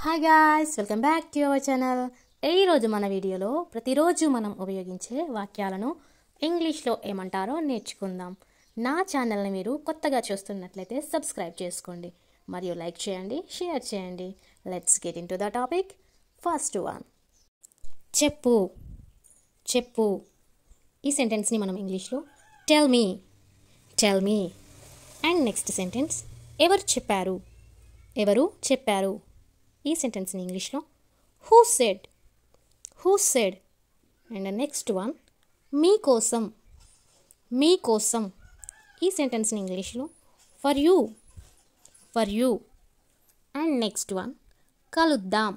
Hi guys, welcome back to our channel. ఈరోజు మన వీడియోలో ప్రతిరోజు మనం ఉపయోగించే వాక్యాలను ఇంగ్లీష్లో ఏమంటారో నేర్చుకుందాం. నా ఛానల్ని మీరు కొత్తగా చూస్తున్నట్లయితే సబ్స్క్రైబ్ చేసుకోండి మరియు లైక్ చేయండి, షేర్ చేయండి. Let's get into the topic. First one, చెప్పు. చెప్పు ఈ సెంటెన్స్ని మనం ఇంగ్లీష్లో tell me, tell me. And next sentence, ఎవరు చెప్పారు, ఎవరు చెప్పారు. ఈ సెంటెన్స్ని ఇంగ్లీష్లో who said, who said. And next one, మీకోసం, మీకోసం. ఈ సెంటెన్స్ని ఇంగ్లీష్లో for you, for you. And next one, కలుద్దాం,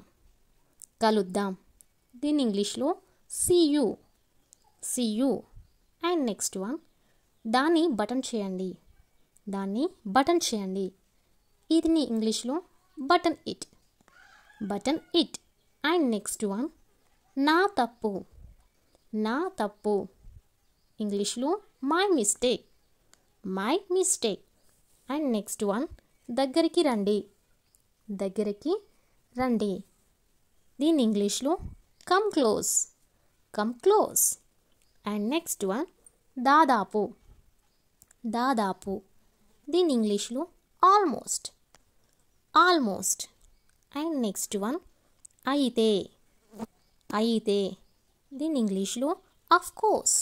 కలుద్దాం. దీన్ని ఇంగ్లీష్లో see you, see you. And next one, దాన్ని బటన్ చేయండి, దాన్ని బటన్ చేయండి. దీన్ని ఇంగ్లీష్లో button it, button it. And next one, నా తప్పు, నా తప్పు. ఇంగ్లీష్లో my mistake, my mistake. And next one, దగ్గరికి రండి, దగ్గరికి రండి. దీన్ని ఇంగ్లీష్లో come close, come close. And next one, దాదాపు, దాదాపు. దీన్ని ఇంగ్లీష్లో almost, almost. And next one, అయితే, అయితే. దీన్ని ఇంగ్లీష్లో of course,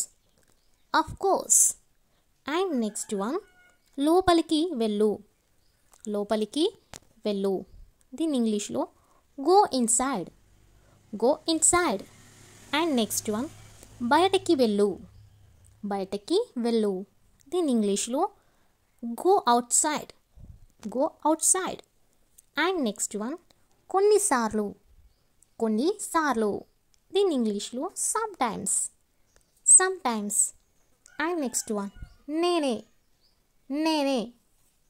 of course. And next one, లోపలికి వెళ్ళు, లోపలికి వెళ్ళు. దీన్ని ఇంగ్లీష్లో go inside, go inside. And next one, బయటకి వెళ్ళు, బయటకి వెళ్ళు. దీన్ని ఇంగ్లీష్లో go out side, go out side. And next one, కొన్నిసార్లు, కొన్నిసార్లు. దీన్ని ఇంగ్లీష్లో some times, some times. And next one, నేనే, నేనే.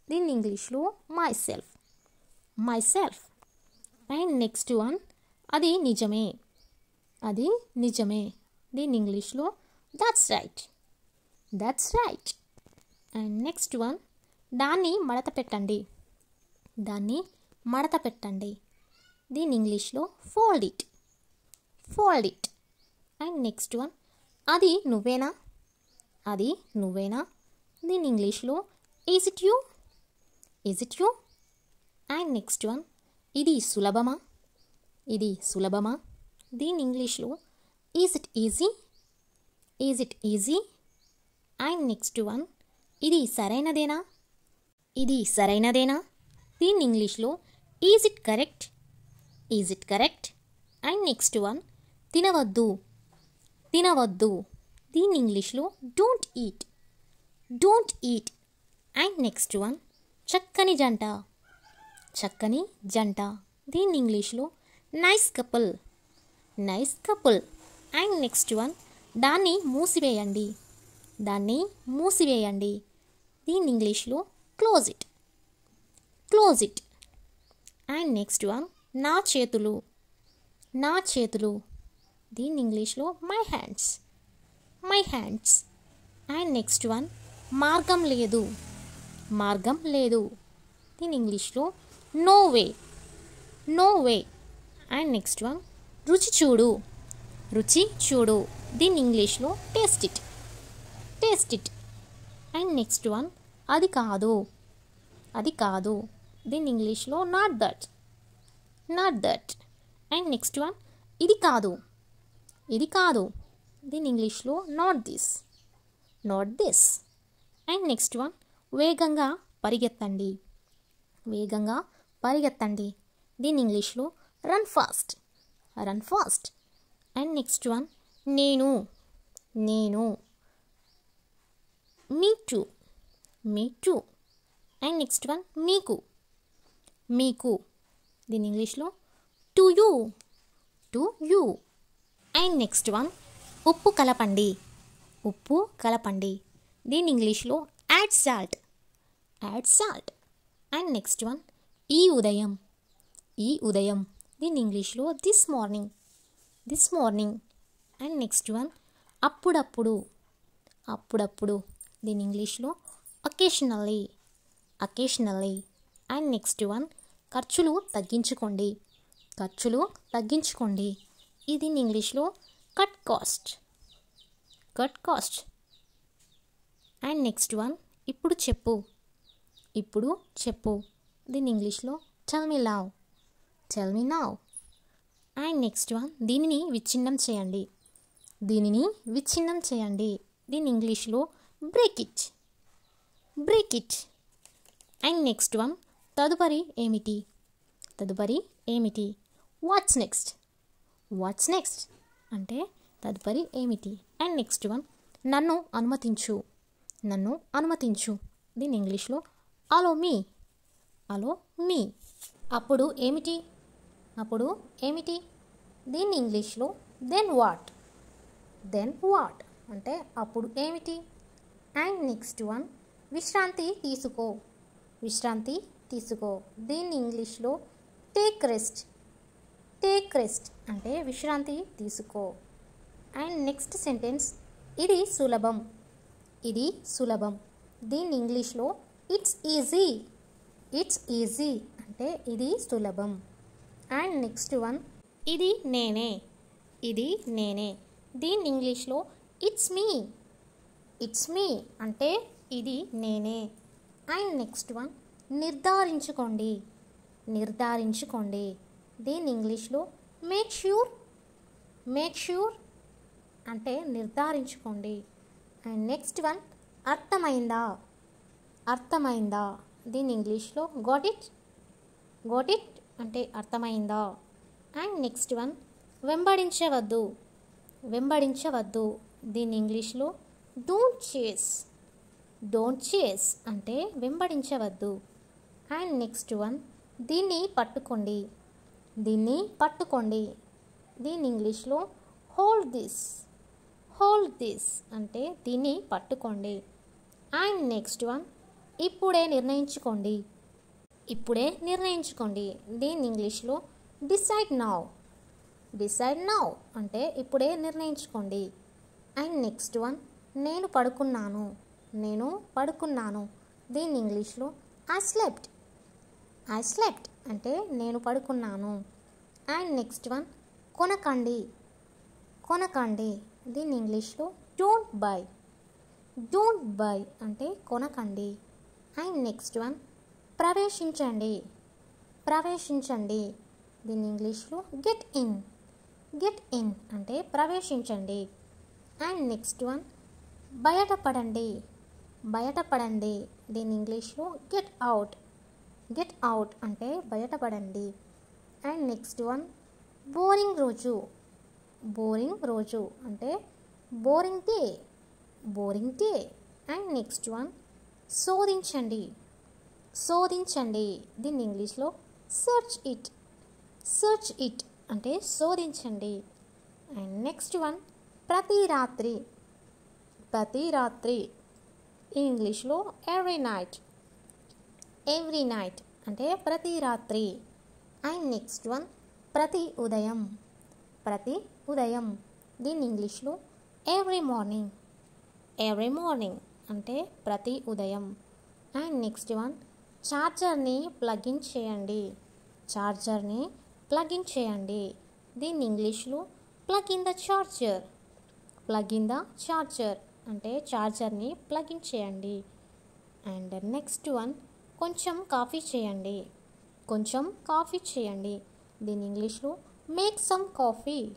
దీన్ని ఇంగ్లీష్లో my self, my self. And next one, అది నిజమే, అది నిజమే. దీన్ని ఇంగ్లీష్లో that's right, that's right. And next one, దాన్ని మడత పెట్టండి, దాన్ని మడత పెట్టండి. దీన్ని ఇంగ్లీష్లో fold it, fold it. And next one, అది నువ్వేనా, అది నువ్వేనా. దీన్ని ఇంగ్లీష్లో is it you, is it you. And next one, ఇది సులభమా, ఇది సులభమా. దీన్ని ఇంగ్లీష్లో is it easy, is it easy. And next one, ఇది సరైనదేనా, ఇది సరైనదేనా. దీన్ని ఇంగ్లీష్లో is it correct, is it correct. And next one, తినవద్దు, తినవద్దు. దీన్ని ఇంగ్లీష్లో don't eat, don't eat. And next one, చక్కని జంట, చక్కని జంట. దీన్ని ఇంగ్లీష్లో nice couple, nice couple. And next one, దాన్ని మూసివేయండి, దాన్ని మూసివేయండి. దీన్ని ఇంగ్లీష్లో close it, close it. And next one, నా చేతులు, నా చేతులు. దీన్ని ఇంగ్లీష్లో my hands, my hands. And next one, మార్గం లేదు, మార్గం లేదు. దీన్ని ఇంగ్లీష్లో no way, no way. And next one, రుచి చూడు, రుచి చూడు. దీన్ని ఇంగ్లీష్లో taste it, taste it. And next one, అది కాదు, అది కాదు. దీన్ని ఇంగ్లీష్లో not that, not that. And next one, ఇది కాదు, ఇది కాదు. దీన్ని ఇంగ్లీష్లో not this, not this. And next one, వేగంగా పరిగెత్తండి, వేగంగా పరిగెత్తండి. దీన్ని ఇంగ్లీష్లో run fast, run fast. And next one, నేను, నేను. Me too, me too. And next one, మీకు, మీకు. దీని ఇంగ్లీష్లో to you, to you. And next one, ఉప్పు కలపండి, ఉప్పు కలపండి. దీని ఇంగ్లీష్లో add salt, add salt. And next one, ఈ ఉదయం, ఈ ఉదయం. దీని ఇంగ్లీష్లో this morning, this morning. And next one, అప్పుడప్పుడు, అప్పుడప్పుడు. దీని ఇంగ్లీష్లో occasionally, occasionally. And next one, ఖర్చులు తగ్గించుకోండి, ఖర్చులు తగ్గించుకోండి. ఇది ఇంగ్లీష్లో cut cost. Cut cost. And next one ఇప్పుడు చెప్పు. ఇప్పుడు చెప్పు. దీని ఇంగ్లీష్లో tell me now. Tell me now. And next one దీనిని విచ్ఛిన్నం చేయండి. దీనిని విచ్ఛిన్నం చేయండి. దీని ఇంగ్లీష్లో break it. Break it. And next one తదుపరి ఏమిటి. తదుపరి ఏమిటి. Watts next. వాట్స్ నెక్స్ట్ అంటే తదుపరి ఏమిటి. అండ్ నెక్స్ట్ వన్ నన్ను అనుమతించు. నన్ను అనుమతించు. దీని ఇంగ్లీష్లో అలో మీ. అలో మీ. అప్పుడు ఏమిటి. అప్పుడు ఏమిటి. దీని ఇంగ్లీష్లో దెన్ వాట్. దెన్ వాట్ అంటే అప్పుడు ఏమిటి. అండ్ నెక్స్ట్ వన్ విశ్రాంతి తీసుకో. విశ్రాంతి తీసుకో. దీని ఇంగ్లీష్లో టేక్ రెస్ట్. టేక్ రెస్ట్ అంటే విశ్రాంతి తీసుకో. అండ్ నెక్స్ట్ సెంటెన్స్ ఇది సులభం. ఇది సులభం. దీని ఇంగ్లీష్లో ఇట్స్ ఈజీ. ఇట్స్ ఈజీ అంటే ఇది సులభం. అండ్ నెక్స్ట్ వన్ ఇది నేనే. ఇది నేనే. దీని ఇంగ్లీష్లో ఇట్స్ మీ. ఇట్స్ మీ అంటే ఇది నేనే. అండ్ నెక్స్ట్ వన్ నిర్ధారించుకోండి. నిర్ధారించుకోండి. దీని ఇంగ్లీష్లో మేక్ ష్యూర్. మేక్ ష్యూర్ అంటే నిర్ధారించుకోండి. అండ్ నెక్స్ట్ వన్ అర్థమైందా. అర్థమైందా. దీని ఇంగ్లీష్లో గాట్ ఇట్. గాట్ ఇట్ అంటే అర్థమైందా. అండ్ నెక్స్ట్ వన్ వెంబడించవద్దు. వెంబడించవద్దు. దీని ఇంగ్లీష్లో డోంట్ చేస్. డోంట్ చేస్ అంటే వెంబడించవద్దు. అండ్ నెక్స్ట్ వన్ దీన్ని పట్టుకోండి. దీన్ని పట్టుకోండి. దీని ఇంగ్లీష్లో హోల్డ్ దిస్. హోల్డ్ దిస్ అంటే దీన్ని పట్టుకోండి. అండ్ నెక్స్ట్ వన్ ఇప్పుడే నిర్ణయించుకోండి. ఇప్పుడే నిర్ణయించుకోండి. దీని ఇంగ్లీష్లో డిసైడ్ నౌ. డిసైడ్ నౌ అంటే ఇప్పుడే నిర్ణయించుకోండి. అండ్ నెక్స్ట్ వన్ నేను పడుకున్నాను. నేను పడుకున్నాను. దీని ఇంగ్లీష్లో ఐ స్లెప్ట్. ఐ స్లెప్ట్ అంటే నేను పడుకున్నాను. అండ్ నెక్స్ట్ వన్ కొనకండి. కొనకండి. దీని ఇంగ్లీష్లో డోంట్ బై. డోంట్ బై అంటే కొనకండి. అండ్ నెక్స్ట్ వన్ ప్రవేశించండి. ప్రవేశించండి. దీని ఇంగ్లీష్లో గెట్ ఇన్. గెట్ ఇన్ అంటే ప్రవేశించండి. అండ్ నెక్స్ట్ వన్ బయటపడండి. బయటపడండి. దీని ఇంగ్లీష్లో గెట్ అవుట్. గెట్ అవుట్ అంటే బయటపడండి. అండ్ నెక్స్ట్ వన్ బోరింగ్ రోజు. బోరింగ్ రోజు అంటే boring day. Boring day. And next one శోధించండి. శోధించండి. దీన్ని ఇంగ్లీష్లో సర్చ్ ఇట్. సర్చ్ ఇట్ అంటే శోధించండి. అండ్ నెక్స్ట్ వన్ ప్రతి రాత్రి. ప్రతి రాత్రి. ఇంగ్లీష్లో ఎవ్రీ నైట్. ఎవ్రీ నైట్ అంటే ప్రతి రాత్రి. అండ్ నెక్స్ట్ వన్ ప్రతి ఉదయం. ప్రతి ఉదయం. దీని ఇంగ్లీష్లో ఎవ్రీ మార్నింగ్. ఎవ్రీ మార్నింగ్ అంటే ప్రతి ఉదయం. అండ్ నెక్స్ట్ వన్ ఛార్జర్ని ప్లగ్ ఇన్ చేయండి. ఛార్జర్ని ప్లగ్ ఇన్ చేయండి. దీని ఇంగ్లీష్లో plug in the charger. Plug in the charger అంటే ఛార్జర్ని ప్లగ్ ఇన్ చేయండి. అండ్ నెక్స్ట్ వన్ కొంచెం కాఫీ చేయండి. కొంచెం కాఫీ చేయండి. దీని ఇంగ్లీష్లో make some coffee.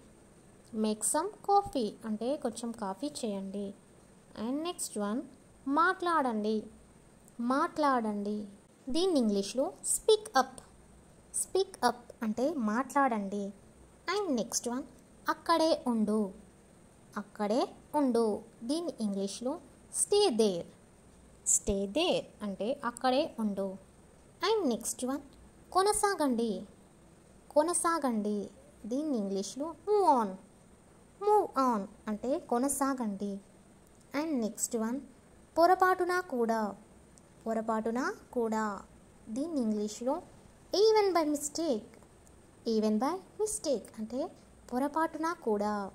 Make some coffee అంటే కొంచెం కాఫీ చేయండి. అండ్ నెక్స్ట్ వన్ మాట్లాడండి. మాట్లాడండి. దీని ఇంగ్లీష్లో స్పీక్ అప్. స్పీక్ అప్ అంటే మాట్లాడండి. అండ్ నెక్స్ట్ వన్ అక్కడే ఉండు. అక్కడే ఉండు. దీని ఇంగ్లీష్లో స్టే దేర్. స్టే దేర్ అంటే అక్కడే ఉండు. అండ్ నెక్స్ట్ వన్ కొనసాగండి. కొనసాగండి. దీన్ని ఇంగ్లీష్లో మూవ్ ఆన్. మూవ్ ఆన్ అంటే కొనసాగండి. అండ్ నెక్స్ట్ వన్ పొరపాటున కూడా. పొరపాటున కూడా. దీన్ని ఇంగ్లీష్లో even by mistake. Even by mistake అంటే పొరపాటున కూడా.